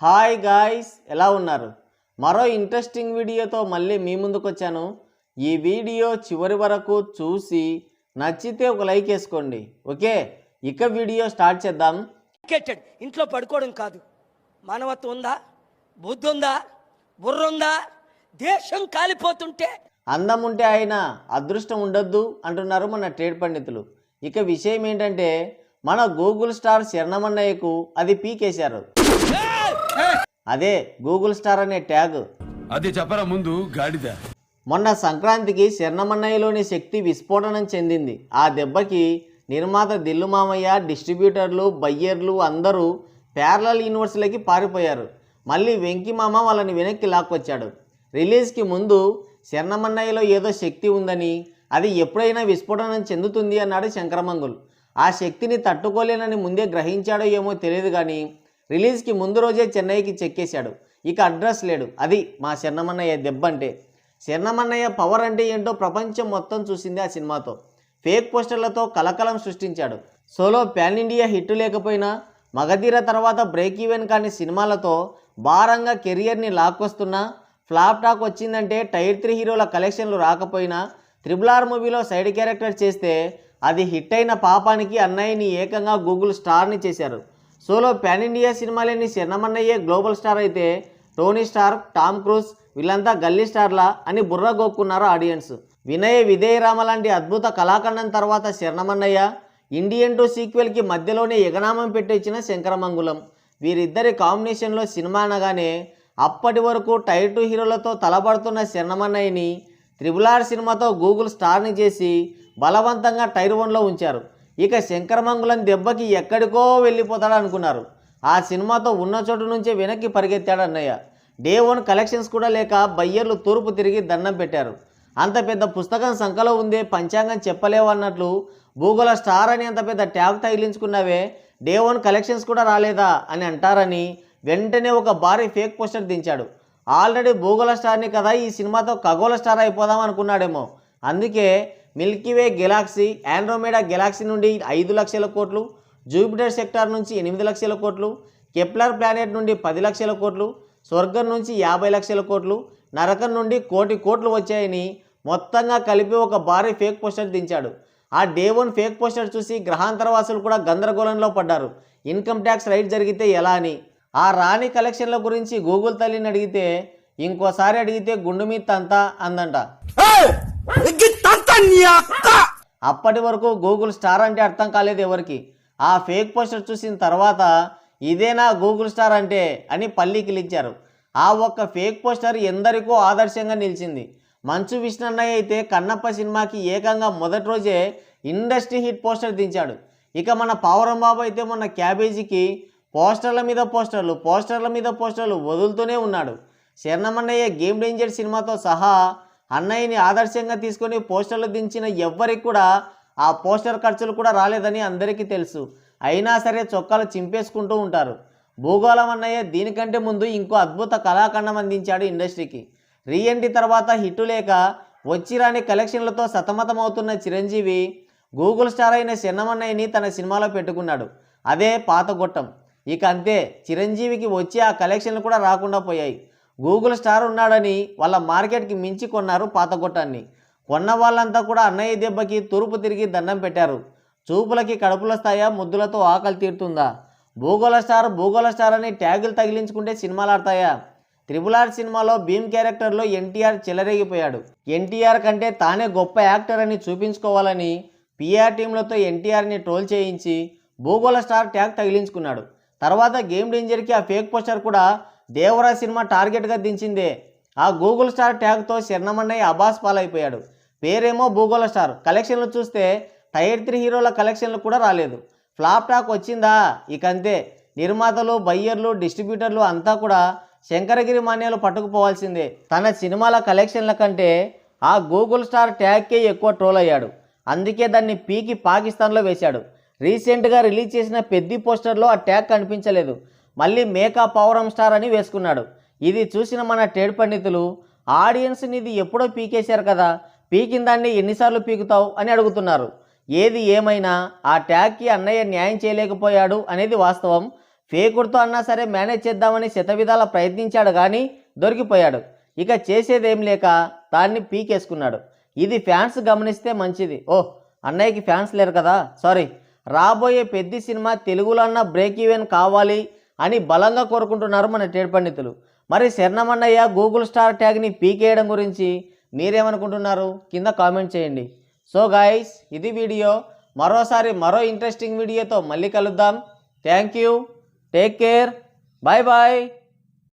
Hi guys, ఎలా ఉన్నారు? మరో ఇంట్రెస్టింగ్ వీడియోతో మళ్ళీ మీ ముందుకు వచ్చాను. ఈ వీడియో చివరి వరకు చూసి నచ్చితే ఒక లైక్ వేసుకోండి. ఓకే, ఇక వీడియో స్టార్ట్ చేద్దాం. ఇంట్లో పడుకోవడం కాదు, మానవత్వం ఉందా, బుద్ధి ఉందా, బుర్ర ఉందా? దేశం కాలిపోతుంటే అందం ఉంటే ఆయన అదృష్టం ఉండొద్దు అంటున్నారు మన ట్రేడ్ పండితులు. ఇక విషయం ఏంటంటే మన గూగుల్ స్టార్ శరణమన్నయ్యకు అది పీకేశారు. అదే గూగుల్ స్టార్ అనే ట్యాగ్. అది చెప్పరా ముందు గాడిద. మొన్న సంక్రాంతికి శరణమన్నయ్యలోని శక్తి విస్ఫోటనం చెందింది. ఆ దెబ్బకి నిర్మాత దిల్లు మామయ్య, డిస్ట్రిబ్యూటర్లు, బయ్యర్లు అందరూ ప్యారలల్ యూనివర్స్లోకి పారిపోయారు. మళ్ళీ వెంకీ మామ వాళ్ళని వెనక్కి లాక్కొచ్చాడు. రిలీజ్కి ముందు శరణమన్నయ్యలో ఏదో శక్తి ఉందని, అది ఎప్పుడైనా విస్ఫోటనం చెందుతుంది అన్నాడు శంకరమంగుల్. ఆ శక్తిని తట్టుకోలేనని ముందే గ్రహించాడో ఏమో తెలియదు కానీ రిలీజ్కి ముందు రోజే చెన్నైకి చెక్కేశాడు. ఇక అడ్రస్ లేడు. అది మా శరణమన్నయ్య దెబ్బ అంటే. శరణమన్నయ్య పవర్ అంటే ఏంటో ప్రపంచం మొత్తం చూసింది ఆ సినిమాతో. ఫేక్ పోస్టర్లతో కలకలం సృష్టించాడు. సోలో ప్యాన్ ఇండియా హిట్ లేకపోయినా మగధీర తర్వాత బ్రేక్ ఈవెన్ కాని సినిమాలతో భారంగా కెరియర్ని లాక్కొస్తున్నా, ఫ్లాప్ టాక్ వచ్చిందంటే టైర్ 3 హీరోల కలెక్షన్లు రాకపోయినా RRR మూవీలో సైడ్ క్యారెక్టర్ చేస్తే అది హిట్ అయిన పాపానికి అన్నయ్యని ఏకంగా గూగుల్ స్టార్ని చేశారు. సోలో ప్యాన్ ఇండియా సినిమాలేని శరణమన్నయ్యే గ్లోబల్ స్టార్ అయితే టోనీ స్టార్క్, టామ్ క్రూజ్ వీళ్ళంతా గల్లీ స్టార్లా అని బుర్ర గోక్కున్నారు ఆడియన్స్. వినయ విధేయరామ లాంటి అద్భుత కళాఖండం తర్వాత శరణమన్నయ్య, ఇండియన్ 2 సీక్వెల్కి మధ్యలోనే ఎగనామం పెట్టించిన శంకరమంగుళం. వీరిద్దరి కాంబినేషన్లో సినిమా అనగానే అప్పటి వరకు టైర్ 2 హీరోలతో తలబడుతున్న శరణమన్నయ్యని RRR సినిమాతో గూగుల్ స్టార్ని చేసి బలవంతంగా టైర్ 1లో ఉంచారు. ఇక శంకరమంగుళం దెబ్బకి ఎక్కడికో వెళ్ళిపోతాడు అనుకున్నారు. ఆ సినిమాతో ఉన్న చోటు నుంచే వెనక్కి పరిగెత్తాడు అన్నయ్య. డే 1 కలెక్షన్స్ కూడా లేక బయ్యర్లు తూర్పు తిరిగి దండం పెట్టారు. అంత పెద్ద పుస్తకం సంఖలో ఉందే పంచాంగం చెప్పలేవు అన్నట్లు భూగోళ స్టార్ అని అంత పెద్ద ట్యాగ్ తగిలించుకున్నావే, డే 1 కలెక్షన్స్ కూడా రాలేదా అని అంటారని వెంటనే ఒక భారీ ఫేక్ పోస్టర్ దించాడు. ఆల్రెడీ భూగోళ స్టార్ని కదా, ఈ సినిమాతో ఖగోళ స్టార్ అయిపోదాం అనుకున్నాడేమో. అందుకే మిల్కీవే గెలాక్సీ, ఆండ్రోమేడా గెలాక్సీ నుండి 5 లక్షల కోట్లు, జూపిటర్ సెక్టార్ నుంచి 8 లక్షల కోట్లు, కెప్లర్ ప్లానెట్ నుండి 10 లక్షల కోట్లు, స్వర్గం నుంచి 50 లక్షల కోట్లు, నరకం నుండి 1,000 కోట్లు వచ్చాయని మొత్తంగా కలిపి ఒక భారీ ఫేక్ పోస్టర్ దించాడు. ఆ డే 1 ఫేక్ పోస్టర్ చూసి గ్రహాంతరవాసులు కూడా గందరగోళంలో పడ్డారు. ఇన్కమ్ ట్యాక్స్ రైట్ జరిగితే ఎలా అని. ఆ రాణి కలెక్షన్ల గురించి గూగుల్ తల్లిని అడిగితే ఇంకోసారి అడిగితే గుండు మీద తంతా అందంట. అప్పటి వరకు గూగుల్ స్టార్ అంటే అర్థం కాలేదు ఎవరికి. ఆ ఫేక్ పోస్టర్ చూసిన తర్వాత ఇదేనా గూగుల్ స్టార్ అంటే అని పల్లికిలిచ్చారు. ఆ ఒక్క ఫేక్ పోస్టర్ ఎందరికో ఆదర్శంగా నిలిచింది. మంచు విష్ణన్నయ్య అయితే కన్నప్ప సినిమాకి ఏకంగా మొదటి రోజే ఇండస్ట్రీ హిట్ పోస్టర్ దించాడు. ఇక మన పావురం బాబు అయితే మొన్న క్యాబేజీకి పోస్టర్ల మీద పోస్టర్లు వదులుతూనే ఉన్నాడు. శరణమన్నయ్య గేమ్ డేంజర్ సినిమాతో సహా అన్నయ్యని ఆదర్శంగా తీసుకొని పోస్టర్లు దించిన ఎవ్వరికి కూడా ఆ పోస్టర్ ఖర్చులు కూడా రాలేదని అందరికీ తెలుసు. అయినా సరే చొక్కాలు చింపేసుకుంటూ ఉంటారు. భూగోళం అన్నయ్య దీనికంటే ముందు ఇంకో అద్భుత కళాఖండం అందించాడు ఇండస్ట్రీకి. రీఎంట్రీ తర్వాత హిట్టు లేక వచ్చిరాని కలెక్షన్లతో సతమతమవుతున్న చిరంజీవి గూగుల్ స్టార్ అయిన శరణమన్నయ్యని తన సినిమాలో పెట్టుకున్నాడు. అదే పాతగొట్టం. ఇక అంతే, చిరంజీవికి వచ్చి ఆ కలెక్షన్లు కూడా రాకుండా పోయాయి. గూగుల్ స్టార్ ఉన్నాడని వాళ్ళ మార్కెట్కి మించి కొన్నారు పాతగొట్టాన్ని. కొన్న వాళ్ళంతా కూడా అన్నయ్య దెబ్బకి తూర్పు తిరిగి దండం పెట్టారు. చూపులకి కడుపులొస్తాయా, ముద్దులతో ఆకలి తీరుతుందా? భూగోళ స్టార్ అని ట్యాగులు తగిలించుకుంటే సినిమాలు ఆడతాయా? RRR సినిమాలో భీమ్ క్యారెక్టర్లో ఎన్టీఆర్ చెలరేగిపోయాడు. ఎన్టీఆర్ కంటే తానే గొప్ప యాక్టర్ అని చూపించుకోవాలని పిఆర్ టీంలతో ఎన్టీఆర్ని ట్రోల్ చేయించి భూగోళ స్టార్ ట్యాగ్ తగిలించుకున్నాడు. తర్వాత గేమ్ డేంజర్కి ఆ ఫేక్ పోస్టర్ కూడా దేవరా సినిమా టార్గెట్గా దించిందే. ఆ గూగుల్ స్టార్ ట్యాగ్తో శరణమన్నయ్య అబాస్ పాలైపోయాడు. పేరేమో భూగోళ స్టార్, కలెక్షన్లు చూస్తే టైర్ 3 హీరోల కలెక్షన్లు కూడా రాలేదు. ఫ్లాప్ టాక్ వచ్చిందా? ఇక అంతే, నిర్మాతలు, బయ్యర్లు, డిస్ట్రిబ్యూటర్లు అంతా కూడా శంకరగిరి మాన్యాలు పట్టుకుపోవాల్సిందే. తన సినిమాల కలెక్షన్ల కంటే ఆ గూగుల్ స్టార్ ట్యాగ్కే ఎక్కువ ట్రోల్ అయ్యాడు. అందుకే దాన్ని పీకి పాకిస్తాన్లో వేశాడు. రీసెంట్గా రిలీజ్ చేసిన పెద్ది పోస్టర్లో ఆ ట్యాగ్ కనిపించలేదు. మళ్ళీ మేకా పవరం స్టార్ అని వేసుకున్నాడు. ఇది చూసిన మన ట్రేడ్ పండితులు ఆడియన్స్ని ఇది ఎప్పుడో పీకేశారు కదా, పీకిన దాన్ని ఎన్నిసార్లు పీకుతావు అని అడుగుతున్నారు. ఏది ఏమైనా ఆ ట్యాగ్కి అన్నయ్య న్యాయం చేయలేకపోయాడు అనేది వాస్తవం. ఫేకుడితో అన్నా సరే మేనేజ్ చేద్దామని శతవిధాల ప్రయత్నించాడు కానీ దొరికిపోయాడు. ఇక చేసేదేం లేక దాన్ని పీకేసుకున్నాడు. ఇది ఫ్యాన్స్ గమనిస్తే మంచిది. ఓహ్, అన్నయ్యకి ఫ్యాన్స్ లేరు కదా, సారీ. రాబోయే పెద్ద సినిమా తెలుగులో అన్న బ్రేక్ ఈవెన్ కావాలి అని బలంగా కోరుకుంటున్నారు మన ట్రేడ్ పండితులు. మరి శరణమన్నయ్య గూగుల్ స్టార్ ట్యాగ్ని పీకేయడం గురించి మీరేమనుకుంటున్నారు కింద కామెంట్ చేయండి. సో గాయ్స్, ఇది వీడియో. మరోసారి మరో ఇంట్రెస్టింగ్ వీడియోతో మళ్ళీ కలుద్దాం. Thank you, take care, bye bye.